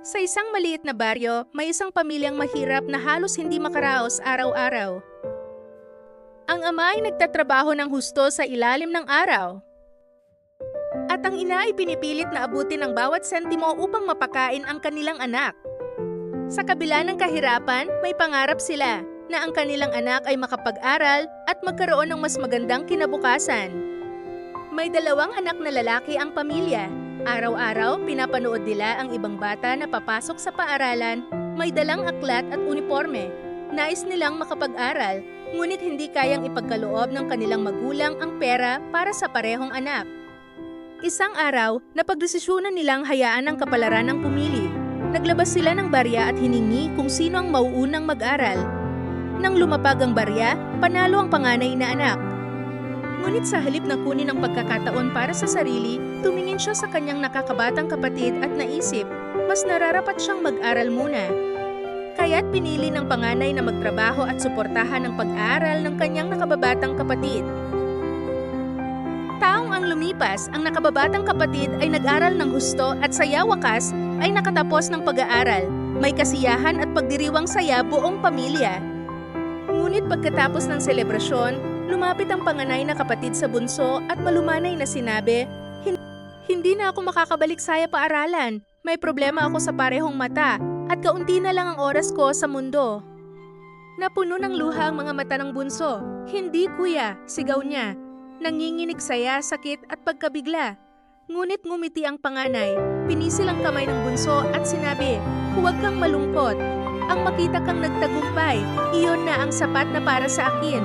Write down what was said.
Sa isang maliit na baryo, may isang pamilyang mahirap na halos hindi makaraos araw-araw. Ang ama ay nagtatrabaho ng husto sa ilalim ng araw. At ang ina ay pinipilit na abutin ang bawat sentimo upang mapakain ang kanilang anak. Sa kabila ng kahirapan, may pangarap sila na ang kanilang anak ay makapag-aral at magkaroon ng mas magandang kinabukasan. May 2 anak na lalaki ang pamilya. Araw-araw, pinapanood nila ang ibang bata na papasok sa paaralan, may dalang aklat at uniforme. Nais nilang makapag-aral, ngunit hindi kayang ipagkaloob ng kanilang magulang ang pera para sa parehong anak. Isang araw, napagdesisyonan nilang hayaan ang kapalaran ang pumili. Naglabas sila ng barya at hiningi kung sino ang mauunang mag-aral. Nang lumapag ang barya, panalo ang panganay na anak. Ngunit sa halip na kunin ang pagkakataon para sa sarili, tumingin siya sa kanyang nakakabatang kapatid at naisip, mas nararapat siyang mag-aral muna. Kaya't pinili ng panganay na magtrabaho at suportahan ang pag-aaral ng kanyang nakababatang kapatid. Taong ang lumipas, ang nakababatang kapatid ay nag-aral ng husto at sa wakas ay nakatapos ng pag-aaral. May kasiyahan at pagdiriwang saya buong pamilya. Ngunit pagkatapos ng selebrasyon, lumapit ang panganay na kapatid sa bunso at malumanay na sinabi, "Hindi na ako makakabalik sa paaralan. May problema ako sa parehong mata at kaunti na lang ang oras ko sa mundo." Napuno ng luha ang mga mata ng bunso. "Hindi kuya," sigaw niya. Nanginginig saya, sakit at pagkabigla. Ngunit ngumiti ang panganay, pinisil ang kamay ng bunso at sinabi, "Huwag kang malungkot. Ang makita kang nagtagumpay, iyon na ang sapat na para sa akin."